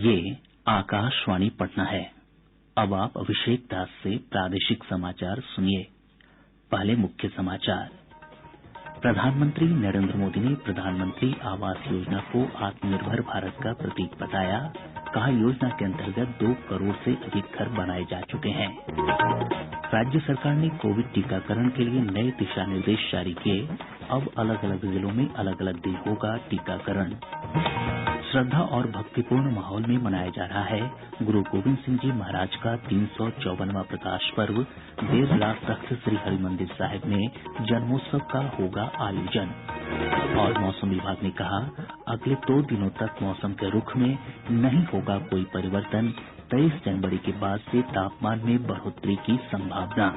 ये आकाशवाणी पटना है। अब आप अभिषेक दास से प्रादेशिक समाचार सुनिए। पहले मुख्य समाचार। प्रधानमंत्री नरेंद्र मोदी ने प्रधानमंत्री आवास योजना को आत्मनिर्भर भारत का प्रतीक बताया। कहा, योजना के अंतर्गत 2 करोड़ से अधिक घर बनाए जा चुके हैं। राज्य सरकार ने कोविड टीकाकरण के लिए नए दिशा निर्देश जारी किए। अब अलग अलग जिलों में अलग अलग दिन होगा टीकाकरण। श्रद्धा और भक्तिपूर्ण माहौल में मनाया जा रहा है गुरु गोविंद सिंह जी महाराज का 354वां प्रकाश पर्व। 1.5 लाख तख्त श्री हरिमंदिर साहिब में जन्मोत्सव का होगा आयोजन। और मौसम विभाग ने कहा, अगले 2 दिनों तक मौसम के रुख में नहीं होगा कोई परिवर्तन। 23 जनवरी के बाद से तापमान में बढ़ोतरी की संभावना।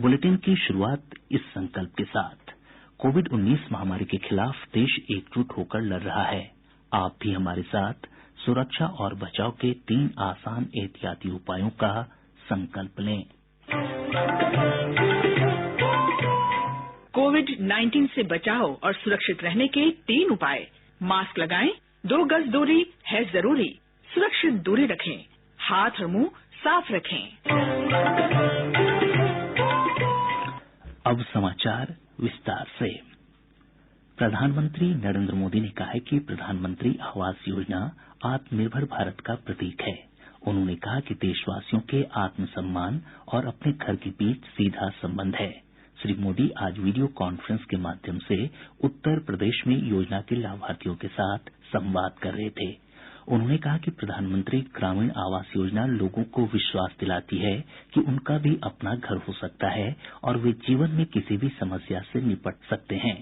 बुलेटिन की शुरुआत इस संकल्प के साथ। कोविड-19 महामारी के खिलाफ देश एकजुट होकर लड़ रहा है। आप भी हमारे साथ सुरक्षा और बचाव के 3 आसान एहतियाती उपायों का संकल्प लें। कोविड-19 से बचाव और सुरक्षित रहने के 3 उपाय। मास्क लगाएं, 2 गज दूरी है जरूरी, सुरक्षित दूरी रखें, हाथ और मुंह साफ रखें। अब समाचार विस्तार से। प्रधानमंत्री नरेंद्र मोदी ने कहा है कि प्रधानमंत्री आवास योजना आत्मनिर्भर भारत का प्रतीक है। उन्होंने कहा कि देशवासियों के आत्मसम्मान और अपने घर के बीच सीधा संबंध है। श्री मोदी आज वीडियो कॉन्फ्रेंस के माध्यम से उत्तर प्रदेश में योजना के लाभार्थियों के साथ संवाद कर रहे थे। उन्होंने कहा कि प्रधानमंत्री ग्रामीण आवास योजना लोगों को विश्वास दिलाती है कि उनका भी अपना घर हो सकता है और वे जीवन में किसी भी समस्या से निपट सकते हैं।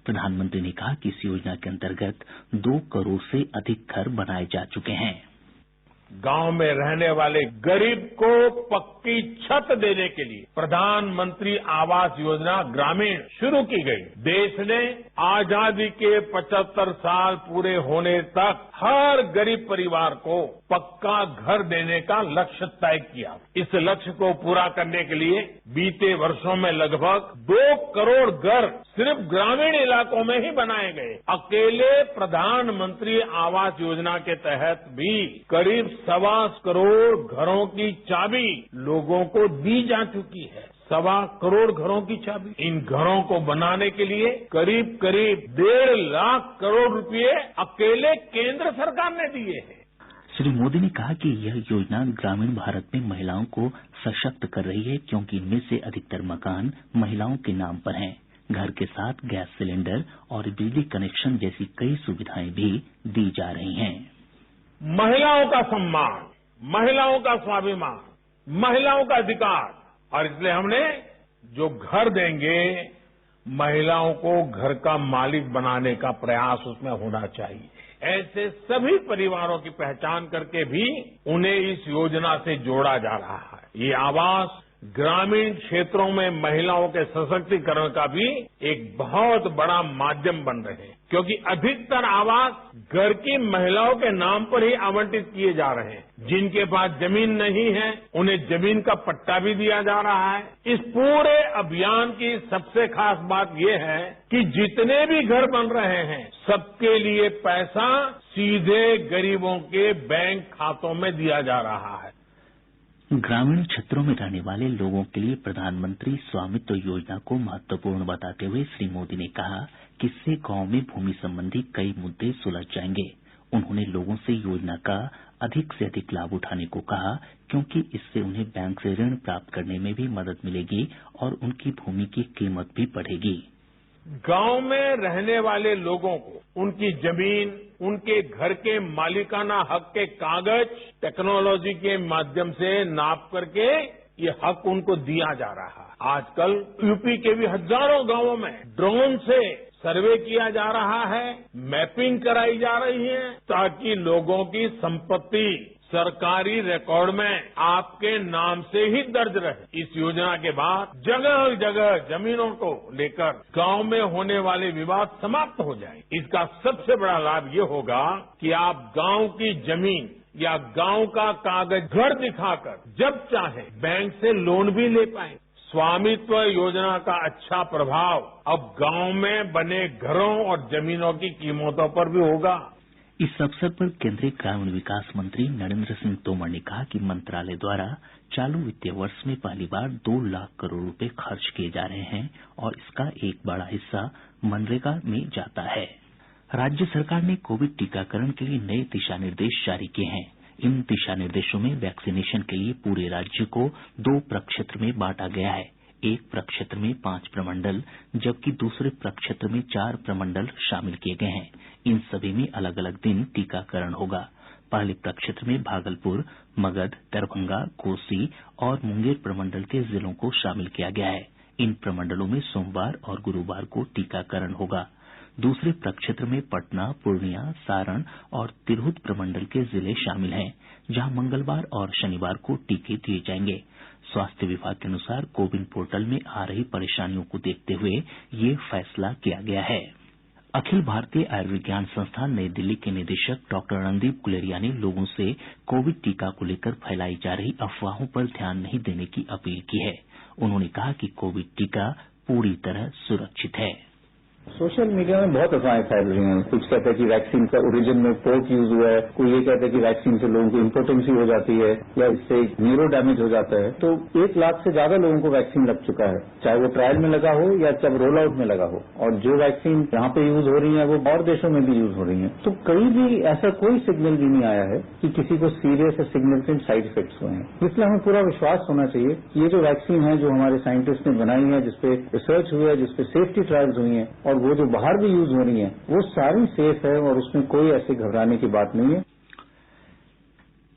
प्रधानमंत्री ने कहा कि इस योजना के अंतर्गत 2 करोड़ से अधिक घर बनाए जा चुके हैं। गांव में रहने वाले गरीब को पक्की छत देने के लिए प्रधानमंत्री आवास योजना ग्रामीण शुरू की गई। देश ने आजादी के 75 साल पूरे होने तक हर गरीब परिवार को पक्का घर देने का लक्ष्य तय किया। इस लक्ष्य को पूरा करने के लिए बीते वर्षों में लगभग 2 करोड़ घर सिर्फ ग्रामीण इलाकों में ही बनाए गए। अकेले प्रधानमंत्री आवास योजना के तहत भी करीब 1.25 करोड़ घरों की चाबी लोगों को दी जा चुकी है। 1.25 करोड़ घरों की चाबी। इन घरों को बनाने के लिए करीब 1.5 लाख करोड़ रुपए अकेले केंद्र सरकार ने दिए हैं। श्री मोदी ने कहा कि यह योजना ग्रामीण भारत में महिलाओं को सशक्त कर रही है, क्योंकि इनमें से अधिकतर मकान महिलाओं के नाम पर हैं। घर के साथ गैस सिलेंडर और बिजली कनेक्शन जैसी कई सुविधाएं भी दी जा रही हैं। महिलाओं का सम्मान, महिलाओं का स्वाभिमान, महिलाओं का अधिकार, और इसलिए हमने जो घर देंगे महिलाओं को घर का मालिक बनाने का प्रयास उसमें होना चाहिए। ऐसे सभी परिवारों की पहचान करके भी उन्हें इस योजना से जोड़ा जा रहा है। ये आवास ग्रामीण क्षेत्रों में महिलाओं के सशक्तिकरण का भी एक बहुत बड़ा माध्यम बन रहे हैं, क्योंकि अधिकतर आवास घर की महिलाओं के नाम पर ही आवंटित किए जा रहे हैं। जिनके पास जमीन नहीं है उन्हें जमीन का पट्टा भी दिया जा रहा है। इस पूरे अभियान की सबसे खास बात यह है कि जितने भी घर बन रहे हैं सबके लिए पैसा सीधे गरीबों के बैंक खातों में दिया जा रहा है। ग्रामीण क्षेत्रों में रहने वाले लोगों के लिए प्रधानमंत्री स्वामित्व योजना को महत्वपूर्ण बताते हुए श्री मोदी ने कहा कि इससे गांव में भूमि संबंधी कई मुद्दे सुलझ जाएंगे। उन्होंने लोगों से योजना का अधिक से अधिक लाभ उठाने को कहा, क्योंकि इससे उन्हें बैंक से ऋण प्राप्त करने में भी मदद मिलेगी और उनकी भूमि की कीमत भी बढ़ेगी। गांव में रहने वाले लोगों को उनकी जमीन, उनके घर के मालिकाना हक के कागज टेक्नोलॉजी के माध्यम से नाप करके ये हक उनको दिया जा रहा है। आजकल यूपी के भी हजारों गांवों में ड्रोन से सर्वे किया जा रहा है, मैपिंग कराई जा रही है, ताकि लोगों की संपत्ति सरकारी रिकॉर्ड में आपके नाम से ही दर्ज रहे। इस योजना के बाद जगह जगह जमीनों को लेकर गांव में होने वाले विवाद समाप्त हो जाए। इसका सबसे बड़ा लाभ ये होगा कि आप गांव की जमीन या गांव का कागज घर दिखाकर जब चाहे बैंक से लोन भी ले पाए। स्वामित्व योजना का अच्छा प्रभाव अब गांव में बने घरों और जमीनों की कीमतों पर भी होगा। इस अवसर पर केंद्रीय ग्रामीण विकास मंत्री नरेंद्र सिंह तोमर ने कहा कि मंत्रालय द्वारा चालू वित्तीय वर्ष में पहली बार 2 लाख करोड़ रुपए खर्च किए जा रहे हैं और इसका एक बड़ा हिस्सा मनरेगा में जाता है। राज्य सरकार ने कोविड टीकाकरण के लिए नए दिशा निर्देश जारी किए हैं। इन दिशा निर्देशों में वैक्सीनेशन के लिए पूरे राज्य को 2 प्रक्षेत्र में बांटा गया है। एक प्रक्षेत्र में 5 प्रमंडल जबकि दूसरे प्रक्षेत्र में 4 प्रमंडल शामिल किए गए हैं। इन सभी में अलग अलग दिन टीकाकरण होगा। पहले प्रक्षेत्र में भागलपुर, मगध, दरभंगा, कोसी और मुंगेर प्रमंडल के जिलों को शामिल किया गया है। इन प्रमंडलों में सोमवार और गुरूवार को टीकाकरण होगा। दूसरे प्रक्षेत्र में पटना, पूर्णिया, सारण और तिरहुत प्रमंडल के जिले शामिल हैं, जहां मंगलवार और शनिवार को टीके दिए जाएंगे। स्वास्थ्य विभाग के अनुसार कोविन पोर्टल में आ रही परेशानियों को देखते हुए ये फैसला किया गया है। अखिल भारतीय आयुर्विज्ञान संस्थान नई दिल्ली के निदेशक डॉक्टर रणदीप गुलेरिया ने लोगों से कोविड टीका को लेकर फैलाई जा रही अफवाहों पर ध्यान नहीं देने की अपील की है। उन्होंने कहा कि कोविड टीका पूरी तरह सुरक्षित है। सोशल मीडिया में बहुत अफवाहें फैल रही हैं। कुछ कहते हैं कि वैक्सीन का ओरिजिन में पोर्क यूज हुआ है, कोई ये कहता है कि वैक्सीन से लोगों को इम्पोर्टेंसी हो जाती है या इससे न्यूरो डैमेज हो जाता है। तो 1 लाख से ज्यादा लोगों को वैक्सीन लग चुका है, चाहे वो ट्रायल में लगा हो या जब रोल आउट में लगा हो। और जो वैक्सीन यहाँ पे यूज हो रही है वो और देशों में भी यूज हो रही है। तो कहीं भी ऐसा कोई सिग्नल भी नहीं आया है कि किसी को सीरियस या सिग्निफिकेंट साइड इफेक्ट्स हुए हैं। इसलिए हमें पूरा विश्वास होना चाहिए कि ये जो वैक्सीन है जो हमारे साइंटिस्ट ने बनाई है, जिसपे रिसर्च हुई है, जिसपे सेफ्टी ट्रायल्स हुई हैं और वो जो बाहर भी यूज हो रही है वो सारी सेफ है और उसमें कोई ऐसे घबराने की बात नहीं है।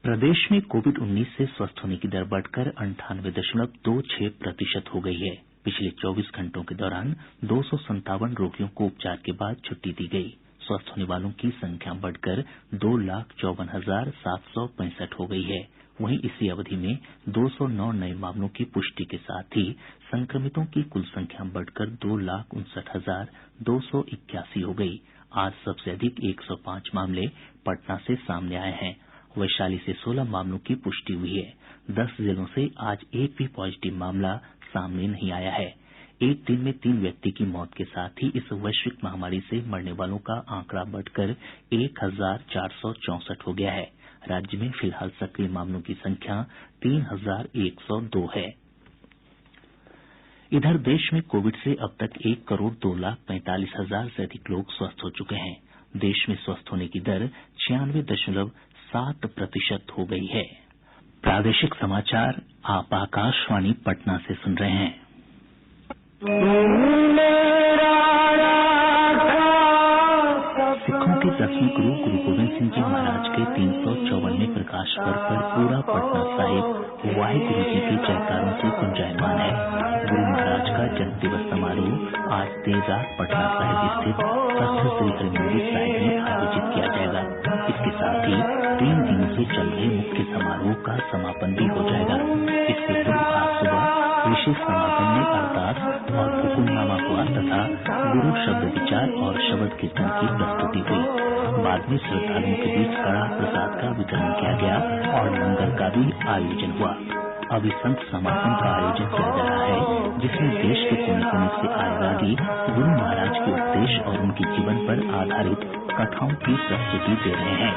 प्रदेश में कोविड-19 से स्वस्थ होने की दर बढ़कर 98.26% हो गई है। पिछले 24 घंटों के दौरान 257 रोगियों को उपचार के बाद छुट्टी दी गई। स्वस्थ होने वालों की संख्या बढ़कर 2,54,765 हो गई है। वहीं इसी अवधि में 209 नए मामलों की पुष्टि के साथ ही संक्रमितों की कुल संख्या बढ़कर 2,59,281 हो गई। आज सबसे अधिक 105 मामले पटना से सामने आए हैं। वैशाली से 16 मामलों की पुष्टि हुई है। 10 जिलों से आज एक भी पॉजिटिव मामला सामने नहीं आया है। एक दिन में 3 व्यक्ति की मौत के साथ ही इस वैश्विक महामारी से मरने वालों का आंकड़ा बढ़कर 1,464 हो गया है। राज्य में फिलहाल सक्रिय मामलों की संख्या 3,102 है। इधर देश में कोविड से अब तक 1,02,45,000 से अधिक लोग स्वस्थ हो चुके हैं। देश में स्वस्थ होने की दर 96.7% हो गई है। प्रादेशिक समाचार आप आकाशवाणी पटना से सुन रहे हैं। सिखों के 10वें गुरु गोविंद सिंह जी महाराज के 354वें प्रकाश पर्व पर पूरा पटना साहिब वाहिगुरु जी के जयकारों से गुंजायमान है। गुरु महाराज का जन्म दिवस समारोह आज देर रात पटना साहिब स्थित तख्त श्री हरिमंदिर साहिब में आयोजित किया जाएगा। इसके साथ ही 3 दिनों से चल रहे मुख्य समारोह का समापन भी हो जाएगा। इससे पूर्व आज सुबह विशेष समागम में अरदास और हुकुमनामा हुआ तथा गुरु शब्द विचार और शब्द कीर्तन की प्रस्तुति हुई। बाद में श्रद्धालुओं के बीच कड़ा प्रसाद का वितरण किया गया और लंगर का भी आयोजन हुआ। अभी संत समागम का आयोजन किया जा रहा है, जिसमें देश के कोने कोने से आए रागी गुरु महाराज के उपदेश और उनके जीवन पर आधारित कथाओं की प्रस्तुति दे रहे हैं।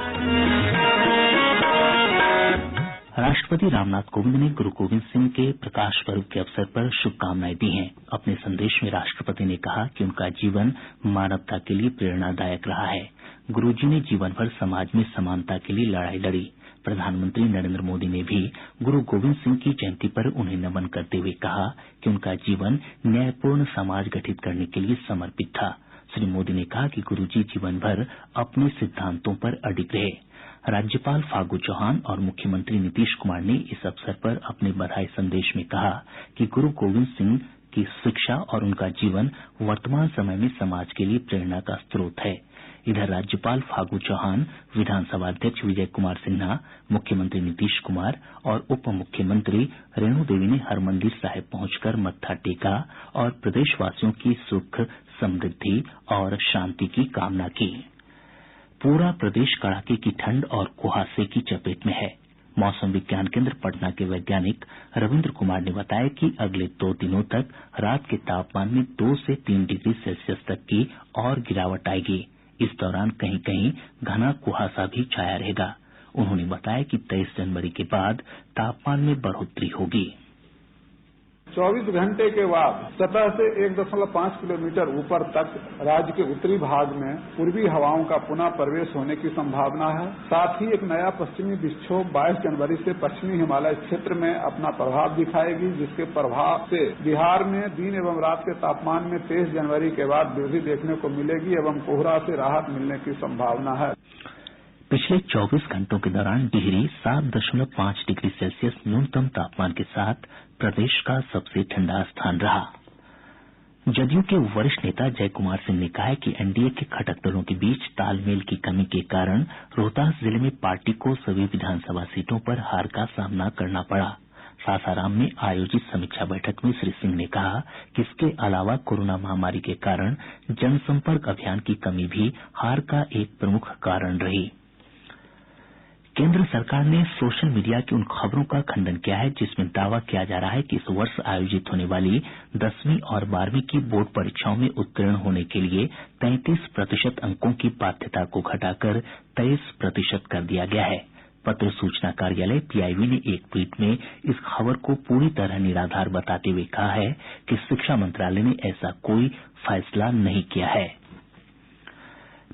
राष्ट्रपति रामनाथ कोविंद ने गुरु गोविंद सिंह के प्रकाश पर्व के अवसर पर शुभकामनाएं दी हैं। अपने संदेश में राष्ट्रपति ने कहा कि उनका जीवन मानवता के लिए प्रेरणादायक रहा है। गुरुजी ने जीवन भर समाज में समानता के लिए लड़ाई लड़ी। प्रधानमंत्री नरेंद्र मोदी ने भी गुरु गोविंद सिंह की जयंती पर उन्हें नमन करते हुए कहा कि उनका जीवन न्यायपूर्ण समाज गठित करने के लिए समर्पित था। श्री मोदी ने कहा कि गुरुजी जीवन भर अपने सिद्धांतों पर अडिग रहे। राज्यपाल फागू चौहान और मुख्यमंत्री नीतीश कुमार ने इस अवसर पर अपने बधाई संदेश में कहा कि गुरु गोविंद सिंह की शिक्षा और उनका जीवन वर्तमान समय में समाज के लिए प्रेरणा का स्रोत है। इधर राज्यपाल फागू चौहान, विधानसभा अध्यक्ष विजय कुमार सिन्हा, मुख्यमंत्री नीतीश कुमार और उप मुख्यमंत्री रेणु देवी ने हरमंदिर साहिब पहुंचकर मत्था टेका और प्रदेशवासियों की सुख, समृद्धि और शांति की कामना की। पूरा प्रदेश कड़ाके की ठंड और कुहासे की चपेट में है। मौसम विज्ञान केंद्र पटना के वैज्ञानिक रविन्द्र कुमार ने बताया कि अगले 2 दिनों तक रात के तापमान में 2 से 3 डिग्री सेल्सियस तक की और गिरावट आएगी। इस दौरान कहीं कहीं घना कुहासा भी छाया रहेगा। उन्होंने बताया कि 23 जनवरी के बाद तापमान में बढ़ोतरी होगी। 24 घंटे के बाद सतह से 1.5 किलोमीटर ऊपर तक राज्य के उत्तरी भाग में पूर्वी हवाओं का पुनः प्रवेश होने की संभावना है। साथ ही एक नया पश्चिमी विक्षोभ 22 जनवरी से पश्चिमी हिमालय क्षेत्र में अपना प्रभाव दिखाएगी, जिसके प्रभाव से बिहार में दिन एवं रात के तापमान में 23 जनवरी के बाद वृद्धि देखने को मिलेगी एवं कोहरा से राहत मिलने की संभावना है। पिछले 24 घंटों के दौरान डिहरी 7.5 डिग्री सेल्सियस न्यूनतम तापमान के साथ प्रदेश का सबसे ठंडा स्थान रहा। जदयू के वरिष्ठ नेता जय कुमार सिंह ने कहा है कि एनडीए के घटक दलों के बीच तालमेल की कमी के कारण रोहतास जिले में पार्टी को सभी विधानसभा सीटों पर हार का सामना करना पड़ा। सासाराम में आयोजित समीक्षा बैठक में श्री सिंह ने कहा कि इसके अलावा कोरोना महामारी के कारण जनसंपर्क अभियान की कमी भी हार का एक प्रमुख कारण रही। केंद्र सरकार ने सोशल मीडिया की उन खबरों का खंडन किया है जिसमें दावा किया जा रहा है कि इस वर्ष आयोजित होने वाली 10वीं और 12वीं की बोर्ड परीक्षाओं में उत्तीर्ण होने के लिए 33% अंकों की बाध्यता को घटाकर 23% कर दिया गया है। पत्र सूचना कार्यालय पीआईबी ने एक ट्वीट में इस खबर को पूरी तरह निराधार बताते हुए कहा है कि शिक्षा मंत्रालय ने ऐसा कोई फैसला नहीं किया है।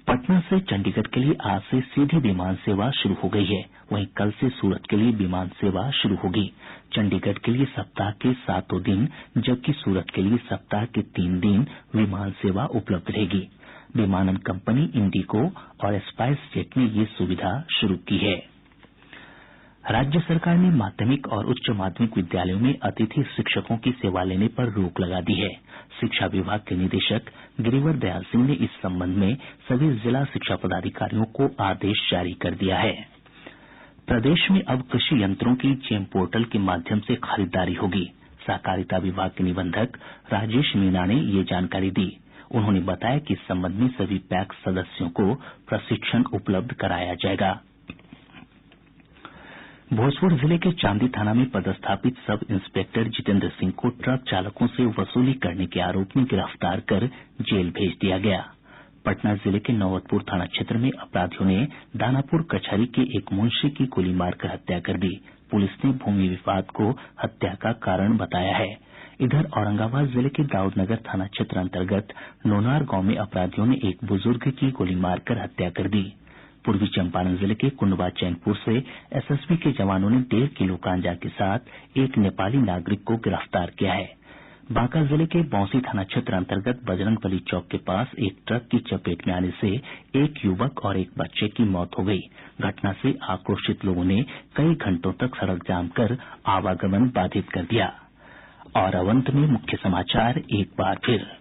पटना से चंडीगढ़ के लिए आज से सीधी विमान सेवा शुरू हो गई है। वहीं कल से सूरत के लिए विमान सेवा शुरू होगी। चंडीगढ़ के लिए सप्ताह के 7 दिन जबकि सूरत के लिए सप्ताह के 3 दिन विमान सेवा उपलब्ध रहेगी। विमानन कंपनी इंडिगो और स्पाइस जेट ने ये सुविधा शुरू की है। राज्य सरकार ने माध्यमिक और उच्च माध्यमिक विद्यालयों में अतिथि शिक्षकों की सेवा लेने पर रोक लगा दी है। शिक्षा विभाग के निदेशक गिरिवर दयाल सिंह ने इस संबंध में सभी जिला शिक्षा पदाधिकारियों को आदेश जारी कर दिया है। प्रदेश में अब कृषि यंत्रों की जेम पोर्टल के माध्यम से खरीदारी होगी। सहकारिता विभाग के निबंधक राजेश मीणा ने ये जानकारी दी। उन्होंने बताया कि इस संबंध में सभी पैक्स सदस्यों को प्रशिक्षण उपलब्ध कराया जाएगा। भोजपुर जिले के चांदी थाना में पदस्थापित सब इंस्पेक्टर जितेंद्र सिंह को ट्रक चालकों से वसूली करने के आरोप में गिरफ्तार कर जेल भेज दिया गया। पटना जिले के नौबतपुर थाना क्षेत्र में अपराधियों ने दानापुर कचहरी के एक मुंशी की गोली मारकर हत्या कर दी। पुलिस ने भूमि विवाद को हत्या का कारण बताया है। इधर औरंगाबाद जिले के दाऊदनगर थाना क्षेत्र अंतर्गत नोनार गांव में अपराधियों ने एक बुजुर्ग की गोली मारकर हत्या कर दी। पूर्वी चंपारण जिले के कुंडवा चैनपुर से एसएसबी के जवानों ने 1.5 किलो गांजा के साथ एक नेपाली नागरिक को गिरफ्तार किया है। बांका जिले के बौंसी थाना क्षेत्र अंतर्गत बजरंगबली चौक के पास एक ट्रक की चपेट में आने से एक युवक और एक बच्चे की मौत हो गई। घटना से आक्रोशित लोगों ने कई घंटों तक सड़क जाम कर आवागमन बाधित कर दिया। और अब अंत में मुख्य समाचार एक बार फिर।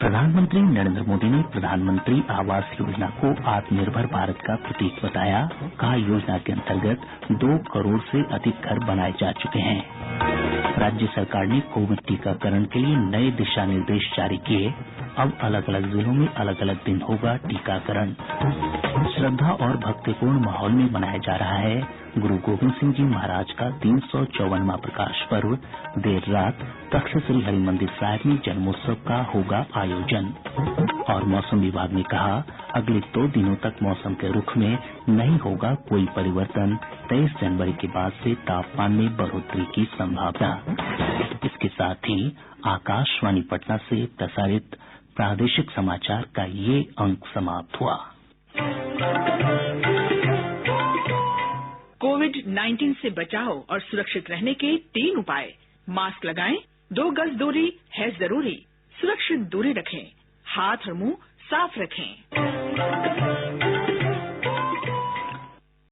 प्रधानमंत्री नरेंद्र मोदी ने प्रधानमंत्री आवास योजना को आत्मनिर्भर भारत का प्रतीक बताया। कहा, योजना के अंतर्गत 2 करोड़ से अधिक घर बनाए जा चुके हैं। राज्य सरकार ने कोविड टीकाकरण के लिए नए दिशा निर्देश जारी किए। अब अलग अलग जिलों में अलग अलग दिन होगा टीकाकरण। श्रद्धा और भक्तिपूर्ण माहौल में मनाया जा रहा है गुरु गोविंद सिंह जी महाराज का 354वां प्रकाश पर्व। देर रात तख्त श्री हरिमंदिर साहिब में जन्मोत्सव का होगा आयोजन। और मौसम विभाग ने कहा, अगले 2 दिनों तक मौसम के रुख में नहीं होगा कोई परिवर्तन। 23 जनवरी के बाद से तापमान में बढ़ोतरी की संभावना। इसके साथ ही आकाशवाणी पटना से प्रसारित प्रादेशिक समाचार का ये अंक समाप्त हुआ। कोविड-19 से बचाव और सुरक्षित रहने के 3 उपाय। मास्क लगाएं, 2 गज दूरी है जरूरी, सुरक्षित दूरी रखें, हाथ और मुंह साफ रखें।